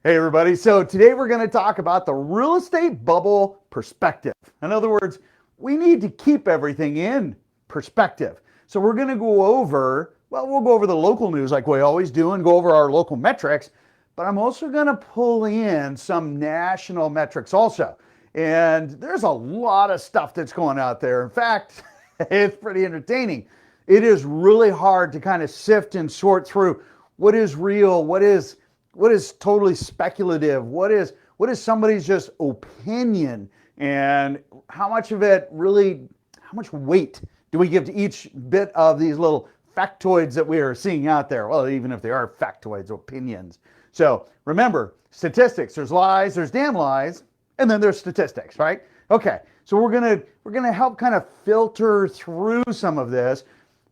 Hey everybody, so today we're going to talk about the real estate bubble perspective. In other words, we need to keep everything in perspective. So we're going to go over, well, we'll go over the local news like we always do and go over our local metrics, but I'm also going to pull in some national metrics also. And there's a lot of stuff that's going out there. In fact, it's pretty entertaining. It is really hard to kind of sift and sort through what is real, what is totally speculative, what is somebody's just opinion, and how much of it really, how much weight do we give to each bit of these little factoids that we are seeing out there? Well, even if they are factoids, opinions. So remember, statistics, there's lies, there's damn lies, and then there's statistics, right? Okay, so we're gonna help kind of filter through some of this,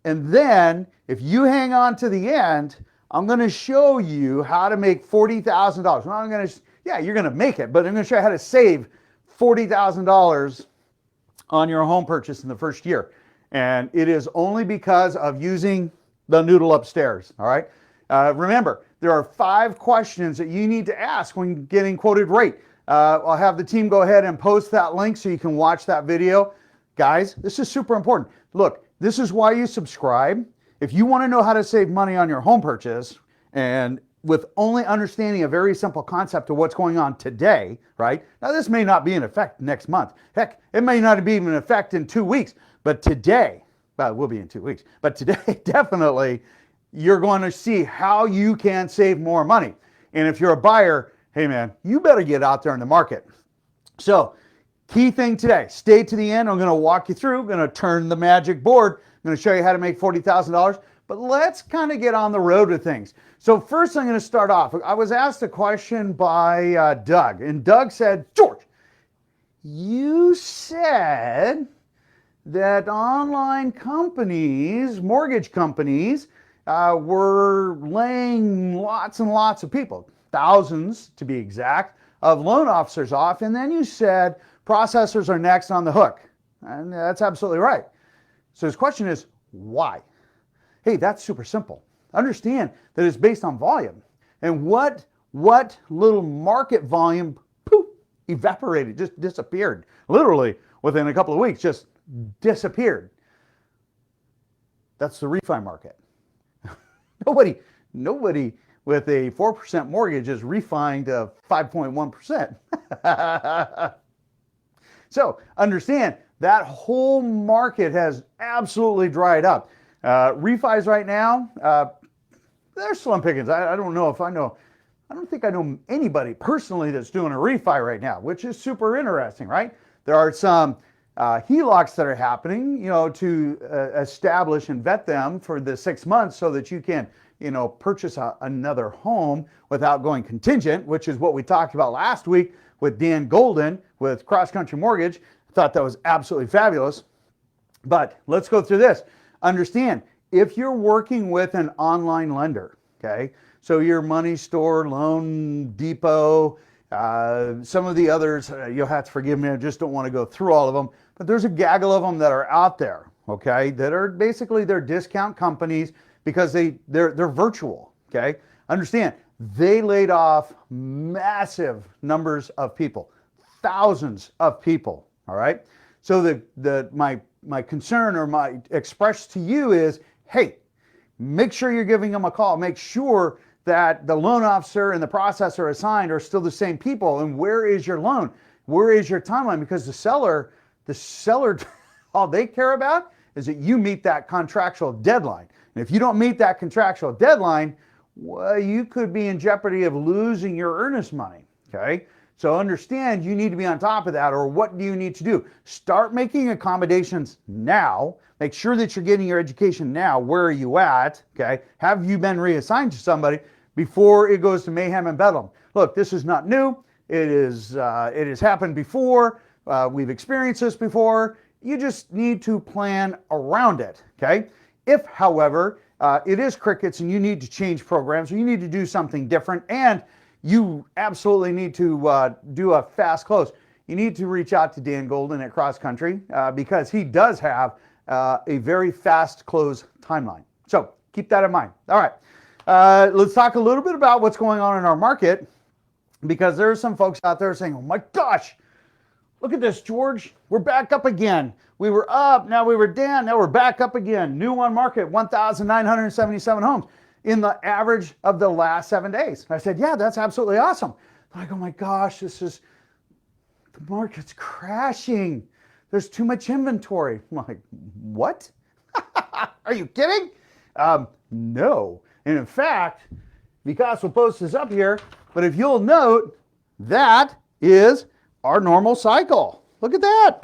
and then if you hang on to the end, I'm going to show you how to make $40,000. Well, you're going to make it, but I'm going to show you how to save $40,000 on your home purchase in the first year. And it is only because of using the noodle upstairs, all right? Remember, there are 5 questions that you need to ask when getting quoted rate. I'll have the team go ahead and post that link so you can watch that video. Guys, this is super important. Look, this is why you subscribe. If you want to know how to save money on your home purchase, and with only understanding a very simple concept of what's going on today, right? Now, this may not be in effect next month. Heck, it may not be even in effect in 2 weeks, but today, well, it will be in 2 weeks, but today, definitely, you're going to see how you can save more money. And if you're a buyer, hey man, you better get out there in the market. So, key thing today, stay to the end. I'm going to walk you through, I'm going to turn the magic board. I'm going to show you how to make $40,000, but let's kind of get on the road with things. So first I'm going to start off. I was asked a question by Doug, and Doug said, George, you said that online companies, mortgage companies, were laying lots and lots of people, thousands to be exact, of loan officers off, and then you said processors are next on the hook. And that's absolutely right. So his question is, why? Hey, that's super simple. Understand that it's based on volume. And what little market volume, poof, evaporated, just disappeared. Literally, within a couple of weeks, just disappeared. That's the refi market. Nobody with a 4% mortgage is refining to 5.1%. So understand, that whole market has absolutely dried up. Refis right now, they're slim pickings. I don't think I know anybody personally that's doing a refi right now, which is super interesting, right? There are some HELOCs that are happening, to establish and vet them for the 6 months so that you can, purchase another home without going contingent, which is what we talked about last week with Dan Golden with Cross Country Mortgage. I thought that was absolutely fabulous. But let's go through this. Understand, if you're working with an online lender, okay, so your Money Store, Loan Depot, some of the others, you'll have to forgive me, I just don't want to go through all of them, but there's a gaggle of them that are out there, okay, that are basically they're discount companies because they're virtual, okay? Understand, they laid off massive numbers of people, thousands of people, all right? So my concern or my express to you is, hey, make sure you're giving them a call. Make sure that the loan officer and the processor assigned are still the same people. And where is your loan? Where is your timeline? Because the seller, all they care about is that you meet that contractual deadline. And if you don't meet that contractual deadline, well, you could be in jeopardy of losing your earnest money, okay? So understand you need to be on top of that, or what do you need to do? Start making accommodations now. Make sure that you're getting your education now. Where are you at? Okay. Have you been reassigned to somebody before it goes to mayhem and bedlam? Look, this is not new. It has happened before. We've experienced this before. You just need to plan around it. Okay. If, however, it is crickets and you need to change programs or you need to do something different, and you absolutely need to do a fast close. You need to reach out to Dan Golden at Cross Country because he does have a very fast close timeline. So keep that in mind. All right, let's talk a little bit about what's going on in our market, because there are some folks out there saying, oh my gosh, look at this, George. We're back up again. We were up, now we were down, now we're back up again. New on market, 1,977 homes in the average of the last 7 days. I said, yeah, that's absolutely awesome. I'm like, oh my gosh, the market's crashing. There's too much inventory. I'm like, what? Are you kidding? No. And in fact, Vikas will post this up here, but if you'll note, that is our normal cycle. Look at that.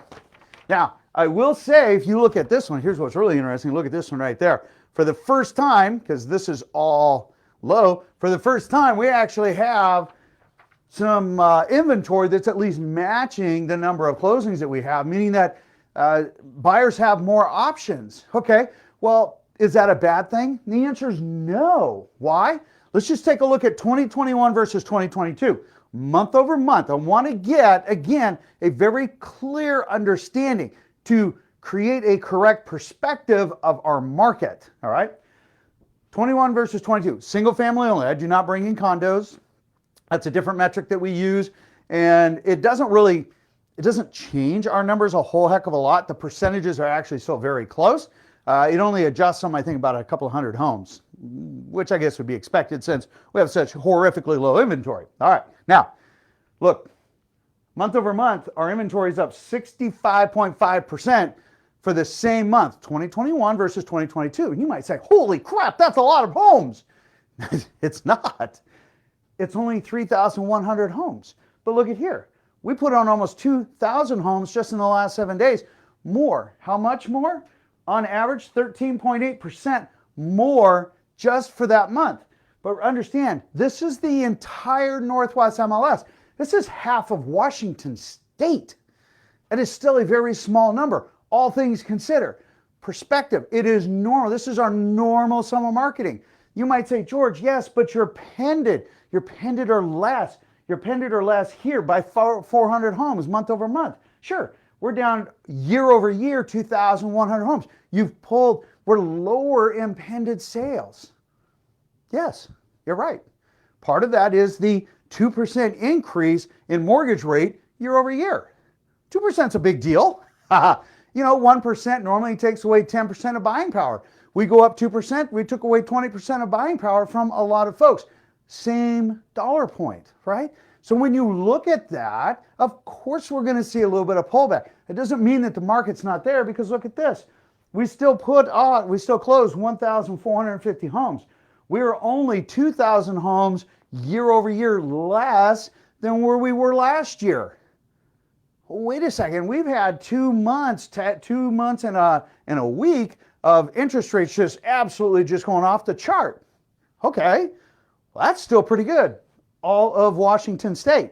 Now, I will say, if you look at this one, here's what's really interesting. Look at this one right there. For the first time, because this is all low, for the first time, we actually have some inventory that's at least matching the number of closings that we have, meaning that buyers have more options. Okay, well, is that a bad thing? The answer is no. Why? Let's just take a look at 2021 versus 2022. Month over month, I want to get, again, a very clear understanding to create a correct perspective of our market, all right? 21 versus 22, single family only. I do not bring in condos. That's a different metric that we use, and it doesn't change our numbers a whole heck of a lot. The percentages are actually still very close. It only adjusts them, I think, about a couple of hundred homes, which I guess would be expected since we have such horrifically low inventory. All right, now, look, month over month, our inventory is up 65.5% for the same month, 2021 versus 2022. And you might say, holy crap, that's a lot of homes. It's not. It's only 3,100 homes. But look at here. We put on almost 2,000 homes just in the last 7 days. More. How much more? On average, 13.8% more just for that month. But understand, this is the entire Northwest MLS. This is half of Washington State. It is still a very small number, all things considered. Perspective, it is normal. This is our normal summer marketing. You might say, George, yes, but you're pended or less. You're pended or less here by 400 homes month over month. Sure, we're down year over year, 2,100 homes. We're lower in pended sales. Yes, you're right. Part of that is the 2% increase in mortgage rate year over year. 2% is a big deal. 1% normally takes away 10% of buying power. We go up 2%, we took away 20% of buying power from a lot of folks. Same dollar point, right? So when you look at that, of course we're going to see a little bit of pullback. It doesn't mean that the market's not there, because look at this. We still closed 1,450 homes. We are only 2,000 homes year over year less than where we were last year. Wait a second, we've had 2 months and a week of interest rates just absolutely just going off the chart. Okay, well, that's still pretty good. All of Washington State.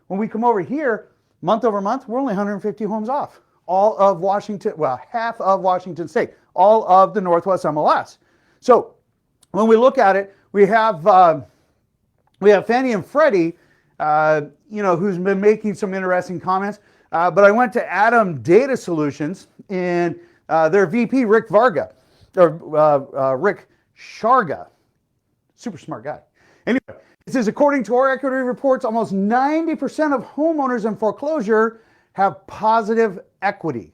When we come over here, month over month, we're only 150 homes off. All of Washington, well, half of Washington State, all of the Northwest MLS. So when we look at it, we have Fannie and Freddie, who's been making some interesting comments. But I went to Adam Data Solutions, and their VP, Rick Sharga, super smart guy. Anyway, it says, according to our equity reports, almost 90% of homeowners in foreclosure have positive equity.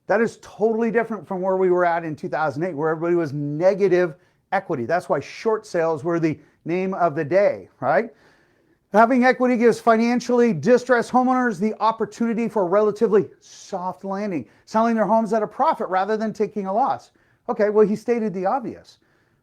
That is totally different from where we were at in 2008, where everybody was negative equity. That's why short sales were the name of the day, right? Having equity gives financially distressed homeowners the opportunity for a relatively soft landing, selling their homes at a profit rather than taking a loss. Okay, well, he stated the obvious.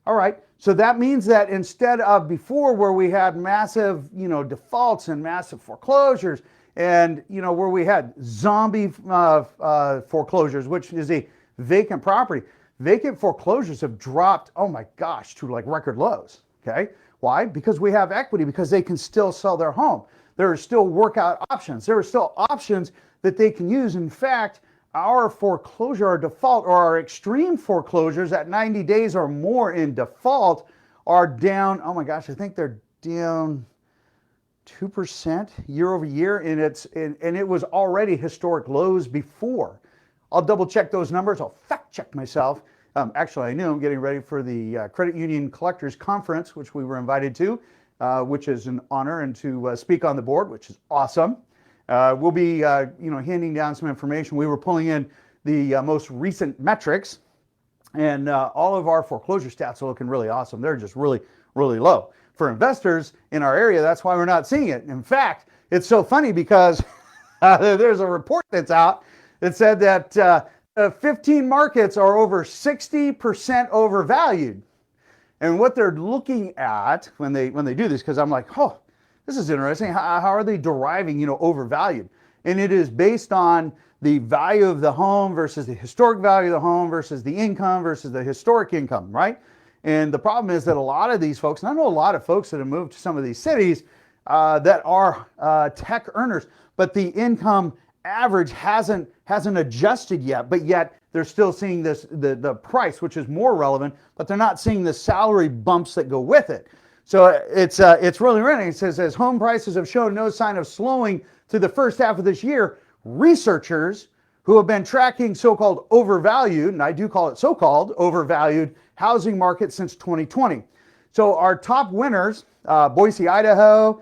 All right, so that means that instead of before, where we had massive, defaults and massive foreclosures, and where we had zombie foreclosures, which is a vacant property, vacant foreclosures have dropped, oh my gosh, to like record lows. Okay, why? Because we have equity, because they can still sell their home. There are still workout options. There are still options that they can use. In fact, our foreclosure, our default, or our extreme foreclosures at 90 days or more in default are down, oh my gosh, I think they're down 2% year over year, and it was already historic lows before. I'll double check those numbers. I'll fact check myself. Actually, I knew I'm getting ready for the Credit Union Collectors Conference, which we were invited to, which is an honor, and to speak on the board, which is awesome. We'll be, handing down some information. We were pulling in the most recent metrics, and all of our foreclosure stats are looking really awesome. They're just really, really low. For investors in our area, that's why we're not seeing it. In fact, it's so funny because there's a report that's out that said that 15 markets are over 60% overvalued. And what they're looking at when they do this, because I'm like, oh, this is interesting. How are they deriving, overvalued? And it is based on the value of the home versus the historic value of the home versus the income versus the historic income, right? And the problem is that a lot of these folks, and I know a lot of folks that have moved to some of these cities that are tech earners, but the income average hasn't adjusted yet, but yet they're still seeing the price, which is more relevant, but they're not seeing the salary bumps that go with it. So it's really interesting. It says, as home prices have shown no sign of slowing through the first half of this year, researchers who have been tracking so-called overvalued, and I do call it so-called overvalued, housing market since 2020. So our top winners, Boise, Idaho,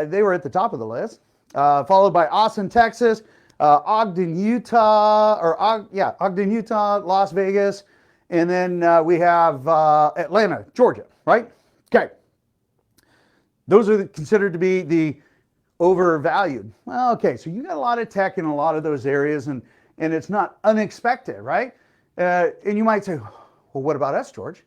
they were at the top of the list, followed by Austin, Texas, Ogden, Utah, Las Vegas, and then we have Atlanta, Georgia, right? Okay. Those are considered to be the overvalued. Well, okay, so you got a lot of tech in a lot of those areas, and it's not unexpected, right? And you might say, well, what about us, George?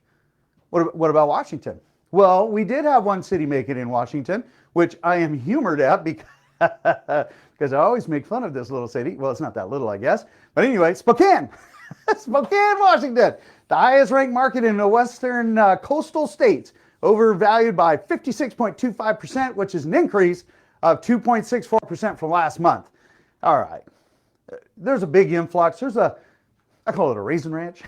What about Washington? Well, we did have one city make it in Washington, which I am humored at because I always make fun of this little city. Well, it's not that little, I guess. But anyway, Spokane. Spokane, Washington. The highest ranked market in the western coastal states. Overvalued by 56.25%, which is an increase of 2.64% from last month. All right. There's a big influx. I call it a raisin ranch.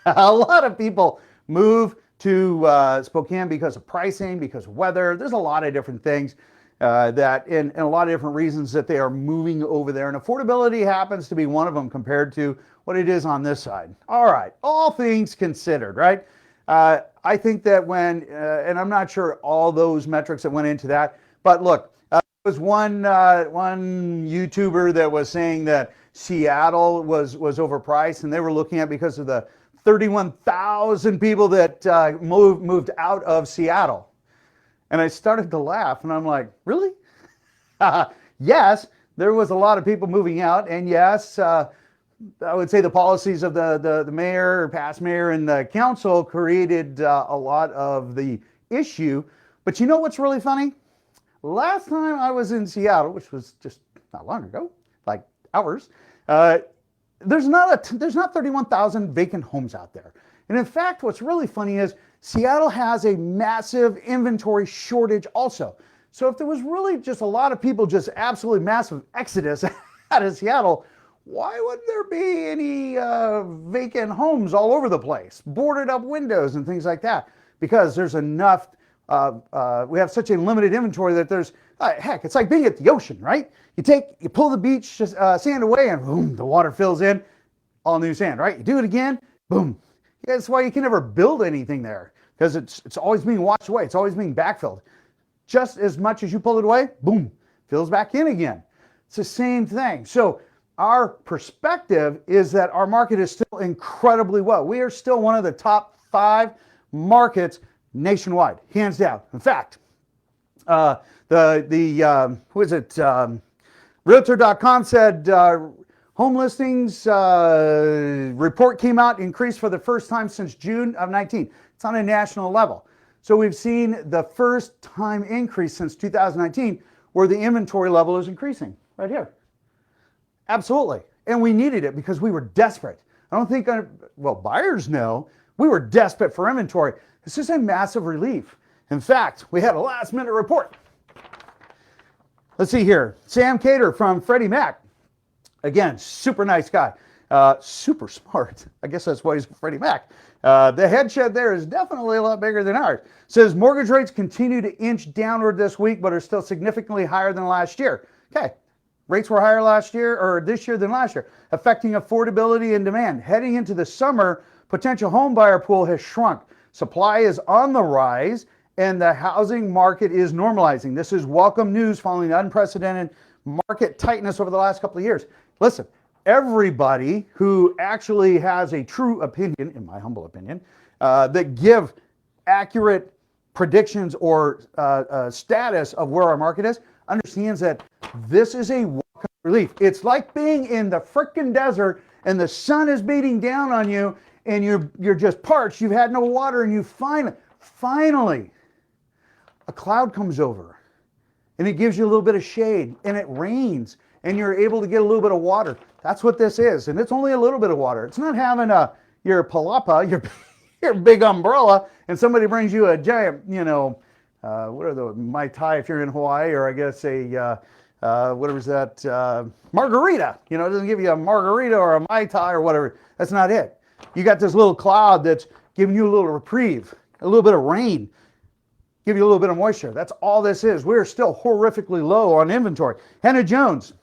A lot of people move to Spokane because of pricing, because of weather. There's a lot of different things and a lot of different reasons that they are moving over there. And affordability happens to be one of them compared to what it is on this side. All right, all things considered, right? I think that and I'm not sure all those metrics that went into that, but look, there was one YouTuber that was saying that Seattle was overpriced, and they were looking at because of the 31,000 people that moved out of Seattle. And I started to laugh, and I'm like, really? Yes, there was a lot of people moving out, and yes, I would say the policies of the mayor, past mayor, and the council created a lot of the issue. But you know what's really funny? Last time I was in Seattle, which was just not long ago, like hours, there's not 31,000 vacant homes out there. And in fact, what's really funny is Seattle has a massive inventory shortage also. So if there was really just a lot of people, just absolutely massive exodus out of Seattle, why would there be any vacant homes all over the place, boarded up windows and things like that? Because there's enough, we have such a limited inventory that there's, heck, it's like being at the ocean, right? You pull the beach sand away and boom, the water fills in, all new sand, right? You do it again, boom. Yeah, that's why you can never build anything there, because it's always being washed away. It's always being backfilled. Just as much as you pull it away, boom, fills back in again. It's the same thing. So our perspective is that our market is still incredibly well. We are still one of the top 5 markets nationwide, hands down. In fact, Realtor.com said home listings report came out, increased for the first time since June of 19. It's on a national level. So we've seen the first time increase since 2019 where the inventory level is increasing right here. Absolutely. And we needed it because we were desperate. I don't think, buyers know we were desperate for inventory. This is a massive relief. In fact, we had a last minute report. Let's see here. Sam Cater from Freddie Mac. Again, super nice guy. Super smart. I guess that's why he's Freddie Mac. The head shed there is definitely a lot bigger than ours. Says mortgage rates continue to inch downward this week, but are still significantly higher than last year. Okay, rates were higher last year or this year than last year, affecting affordability and demand. Heading into the summer, potential home buyer pool has shrunk. Supply is on the rise, and the housing market is normalizing. This is welcome news following unprecedented market tightness over the last couple of years. Listen, everybody who actually has a true opinion, in my humble opinion, that give accurate predictions or status of where our market is, understands that this is a welcome relief. It's like being in the frickin' desert and the sun is beating down on you and you're just parched, you've had no water, and you finally, a cloud comes over and it gives you a little bit of shade and it rains and you're able to get a little bit of water. That's what this is. And it's only a little bit of water. It's not having your palapa, your big umbrella, and somebody brings you a giant, what are the Mai Tai if you're in Hawaii, or I guess whatever is that, margarita. It doesn't give you a margarita or a Mai Tai or whatever. That's not it. You got this little cloud that's giving you a little reprieve, a little bit of rain, give you a little bit of moisture. That's all this is. We're still horrifically low on inventory. Hannah Jones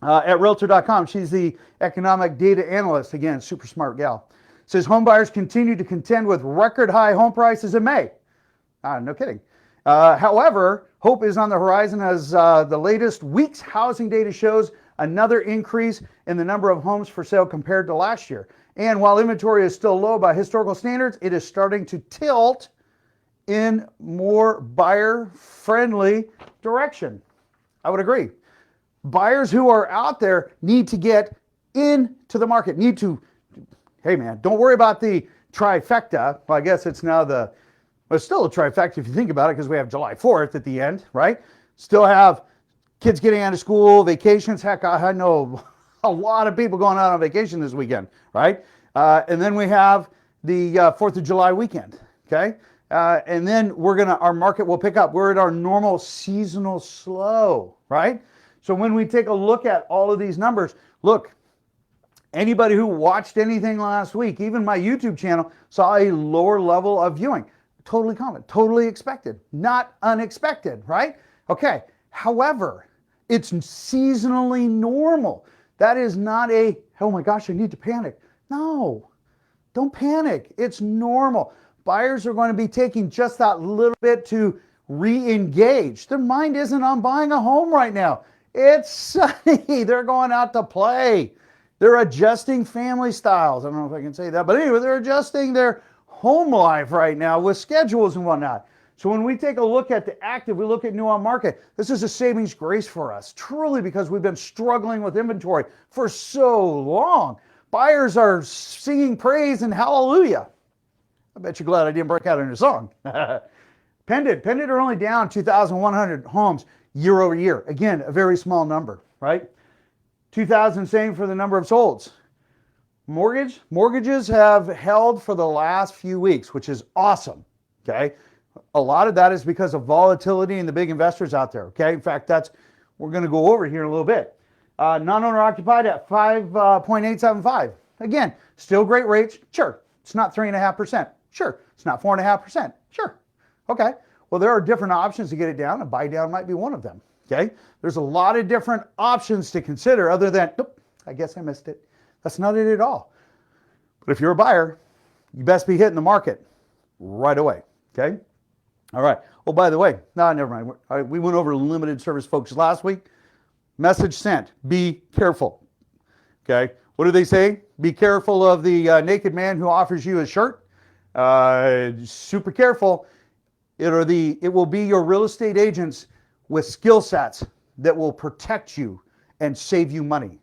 at Realtor.com, she's the economic data analyst. Again, super smart gal. Says home buyers continue to contend with record high home prices in May. No kidding. However, hope is on the horizon as the latest week's housing data shows another increase in the number of homes for sale compared to last year. And while inventory is still low by historical standards, it is starting to tilt in more buyer-friendly direction. I would agree. Buyers who are out there need to get into the market, hey man, don't worry about the trifecta. Well, I guess it's now it's still a trifecta if you think about it, because we have July 4th at the end, right? Still have kids getting out of school, vacations. Heck, I know a lot of people going out on vacation this weekend, right? And then we have the 4th of July weekend, okay? And then our market will pick up. We're at our normal seasonal slow, right? So when we take a look at all of these numbers, look, anybody who watched anything last week, even my YouTube channel, saw a lower level of viewing. Totally common, totally expected, not unexpected, right? Okay, however, it's seasonally normal. That is not oh my gosh, I need to panic. No, don't panic. It's normal. Buyers are going to be taking just that little bit to re-engage. Their mind isn't on buying a home right now. It's sunny. They're going out to play. They're adjusting family styles. I don't know if I can say that, but anyway, they're adjusting their home life right now with schedules and whatnot. So when we take a look at the active, we look at new on market, this is a savings grace for us, truly, because we've been struggling with inventory for so long. Buyers are singing praise and hallelujah. I bet you're glad I didn't break out in a song. Pended are only down 2,100 homes year over year. Again, a very small number, right? 2,000 same for the number of solds. Mortgages have held for the last few weeks, which is awesome, okay? A lot of that is because of volatility and the big investors out there, okay? In fact, we're going to go over here in a little bit. Non-owner occupied at 5.875. Again, still great rates. Sure, it's not 3.5%. Sure, it's not 4.5%. Sure, okay. Well, there are different options to get it down. A buy down might be one of them, okay? There's a lot of different options to consider other than, nope, I guess I missed it. That's not it at all. But if you're a buyer, you best be hitting the market right away, okay? All right. Oh, by the way, no, never mind. We went over limited service folks last week. Message sent. Be careful, okay? What do they say? Be careful of the naked man who offers you a shirt. Super careful. It will be your real estate agents with skill sets that will protect you and save you money.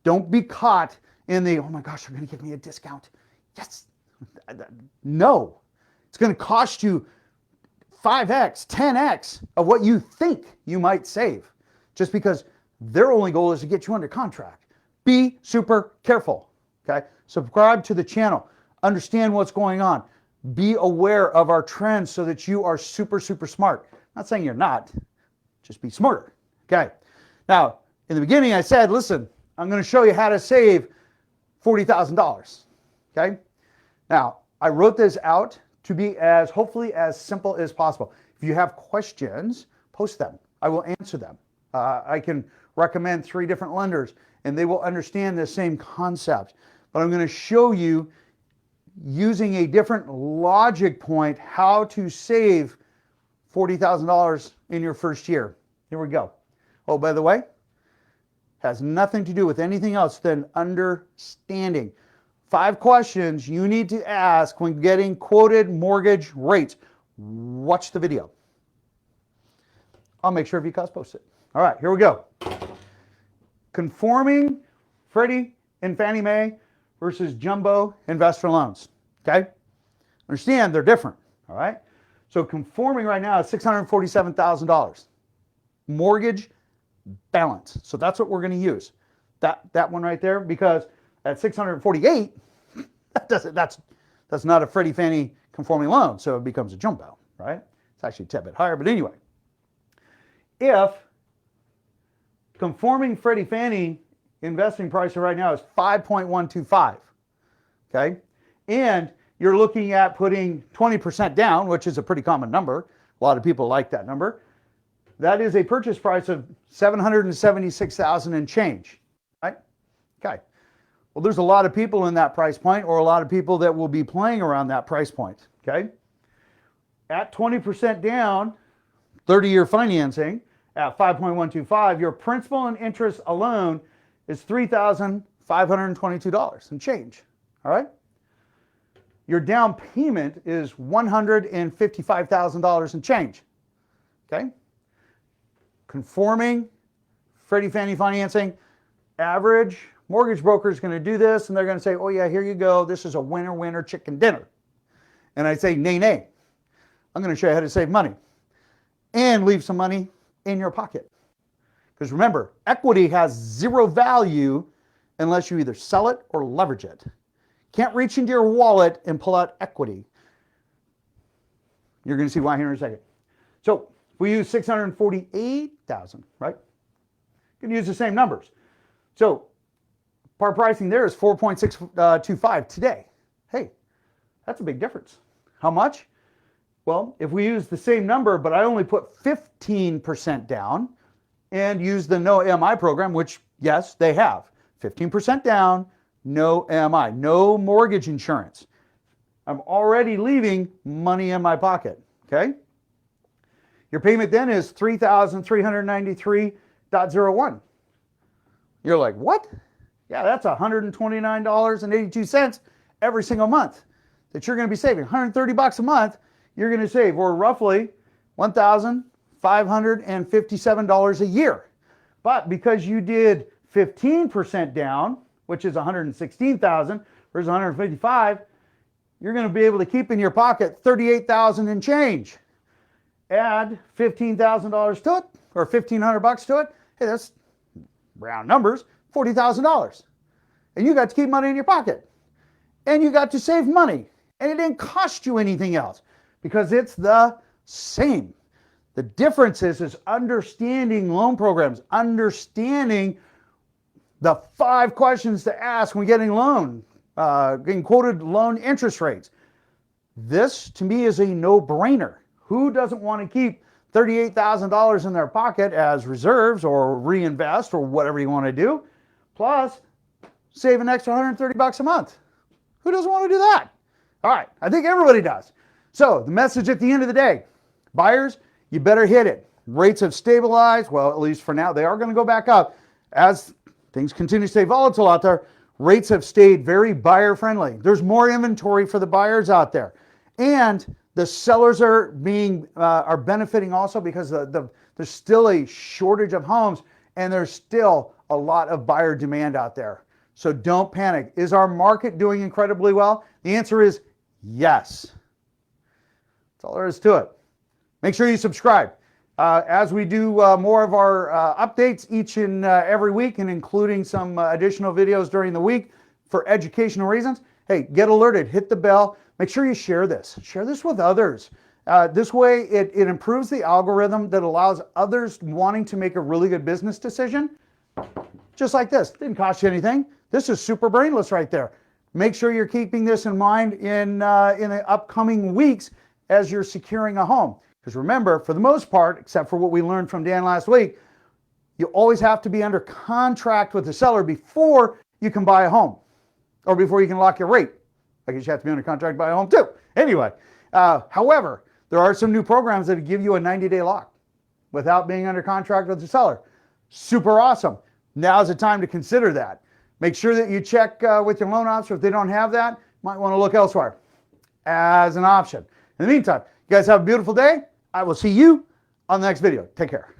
Don't be caught in the, oh my gosh, they're going to give me a discount. Yes. No. It's going to cost you 5x, 10x of what you think you might save, just because their only goal is to get you under contract. Be super careful, okay? Subscribe to the channel. Understand what's going on. Be aware of our trends so that you are super, super smart. I'm not saying you're not, just be smarter, okay? Now, in the beginning I said, listen, I'm going to show you how to save $40,000, okay? Now, I wrote this out to be hopefully as simple as possible. If you have questions, post them. I will answer them. I can recommend 3 different lenders and they will understand the same concept. But I'm going to show you using a different logic point how to save $40,000 in your first year. Here we go. Oh, by the way, has nothing to do with anything else than understanding. 5 questions you need to ask when getting quoted mortgage rates. Watch the video. I'll make sure VCOS posts it. All right, here we go. Conforming Freddie and Fannie Mae versus jumbo investor loans. Okay? Understand they're different. All right? So conforming right now is $647,000. Mortgage balance. So that's what we're going to use. That one right there, because at 648, that's not a Freddie Fannie conforming loan, so it becomes a jumbo, right? It's actually a tad bit higher, but anyway. If conforming Freddie Fannie investing price right now is 5.125, okay? And you're looking at putting 20% down, which is a pretty common number. A lot of people like that number. That is a purchase price of $776,000 and change, right? Okay. Well, there's a lot of people in that price point, or a lot of people that will be playing around that price point, okay? At 20% down, 30-year financing at 5.125, your principal and interest alone is $3,522 and change, all right? Your down payment is $155,000 and change, okay? Conforming Freddie Fannie financing, average mortgage broker is going to do this and they're going to say, oh yeah, here you go. This is a winner chicken dinner. And I say, nay. I'm going to show you how to save money and leave some money in your pocket. Because remember, equity has 0 value unless you either sell it or leverage it. Can't reach into your wallet and pull out equity. You're going to see why here in a second. So we use 648,000, right? You can use the same numbers. So par pricing there is 4.625 today. Hey, that's a big difference. How much? Well, if we use the same number, but I only put 15% down and use the no MI program, which yes, they have. 15% down, no MI, no mortgage insurance. I'm already leaving money in my pocket, okay? Your payment then is $3,393.01. You're like, what? Yeah, that's $129.82 every single month that you're going to be saving. $130 a month you're going to save, or roughly $1,557 a year. But because you did 15% down, which is $116,000 versus $155,000, you're going to be able to keep in your pocket $38,000 and change. Add $15,000 to it, or $1,500 to it. Hey, that's round numbers, $40,000. And you got to keep money in your pocket. And you got to save money. And it didn't cost you anything else because it's the same. The difference is understanding loan programs, understanding the 5 questions to ask when getting getting quoted loan interest rates. This, to me, is a no-brainer. Who doesn't want to keep $38,000 in their pocket as reserves or reinvest or whatever you want to do, plus save an extra $130 a month? Who doesn't want to do that? All right, I think everybody does. So the message at the end of the day, buyers, you better hit it. Rates have stabilized. Well, at least for now, they are going to go back up. As things continue to stay volatile out there, rates have stayed very buyer friendly. There's more inventory for the buyers out there. And the sellers are benefiting also because there's still a shortage of homes and there's still a lot of buyer demand out there. So don't panic. Is our market doing incredibly well? The answer is yes. That's all there is to it. Make sure you subscribe. As we do more of our updates each and every week, and including some additional videos during the week for educational reasons, hey, get alerted, hit the bell. Make sure you share this. Share this with others. This way, it improves the algorithm that allows others wanting to make a really good business decision. Just like this. Didn't cost you anything. This is super brainless right there. make sure you're keeping this in mind in the upcoming weeks as you're securing a home. Because remember, for the most part, except for what we learned from Dan last week, you always have to be under contract with the seller before you can buy a home, or before you can lock your rate. I guess you have to be under contract to buy a home too. Anyway, however, there are some new programs that give you a 90-day lock without being under contract with the seller. Super awesome. Now's the time to consider that. Make sure that you check with your loan officer. If they don't have that, you might want to look elsewhere as an option. In the meantime, you guys have a beautiful day. I will see you on the next video. Take care.